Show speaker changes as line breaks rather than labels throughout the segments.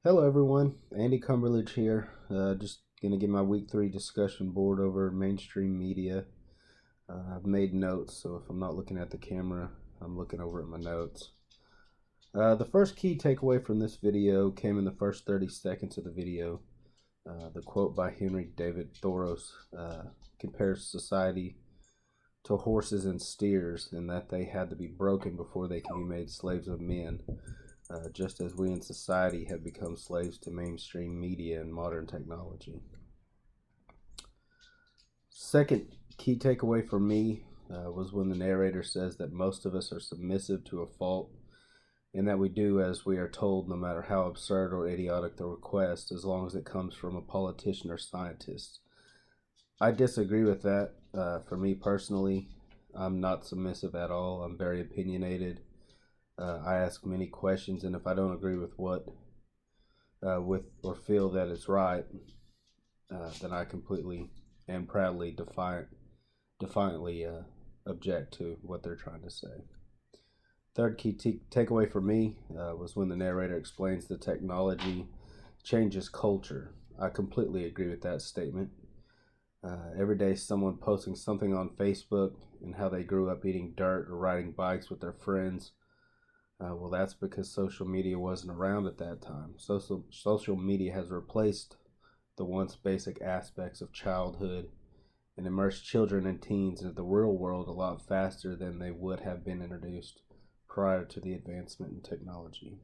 Hello, everyone. Andy Cumberledge here. Just gonna get my week 3 discussion board over mainstream media. I've made notes, so if I'm not looking at the camera, I'm looking over at my notes. The first key takeaway from this video came in the first 30 seconds of the video. The quote by Henry David Thoreau compares society to horses and steers, and that they had to be broken before they can be made slaves of men. Just as we in society have become slaves to mainstream media and modern technology. Second key takeaway for me was when the narrator says that most of us are submissive to a fault, and that we do as we are told, no matter how absurd or idiotic the request, as long as it comes from a politician or scientist. I disagree with that. For me personally, I'm not submissive at all. I'm very opinionated. I ask many questions, and if I don't agree with what with or feel that it's right, then I completely and proudly defiantly object to what they're trying to say. Third key takeaway for me was when the narrator explains the technology changes culture. I completely agree with that statement. Every day, someone posting something on Facebook and how they grew up eating dirt or riding bikes with their friends. Well, that's because social media wasn't around at that time. Social media has replaced the once basic aspects of childhood and immersed children and teens into the real world a lot faster than they would have been introduced prior to the advancement in technology.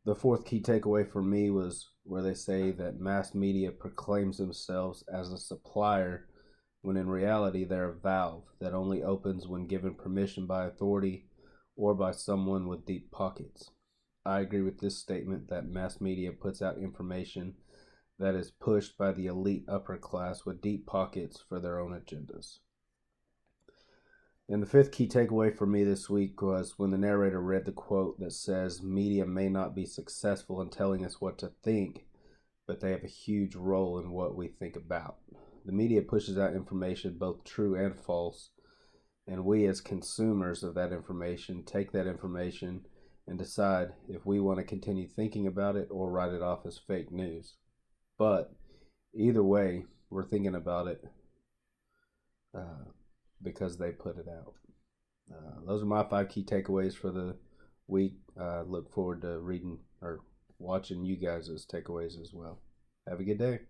The fourth key takeaway for me was where they say that mass media proclaims themselves as a supplier when in reality they're a valve that only opens when given permission by authority or by someone with deep pockets. I agree with this statement that mass media puts out information that is pushed by the elite upper class with deep pockets for their own agendas. And the fifth key takeaway for me this week was when the narrator read the quote that says, "Media may not be successful in telling us what to think, but they have a huge role in what we think about." The media pushes out information, both true and false, and we as consumers of that information take that information and decide if we want to continue thinking about it or write it off as fake news. But either way, we're thinking about it uh, because they put it out. Those are my 5 key takeaways for the week. Look forward to reading or watching you guys' takeaways as well. Have a good day.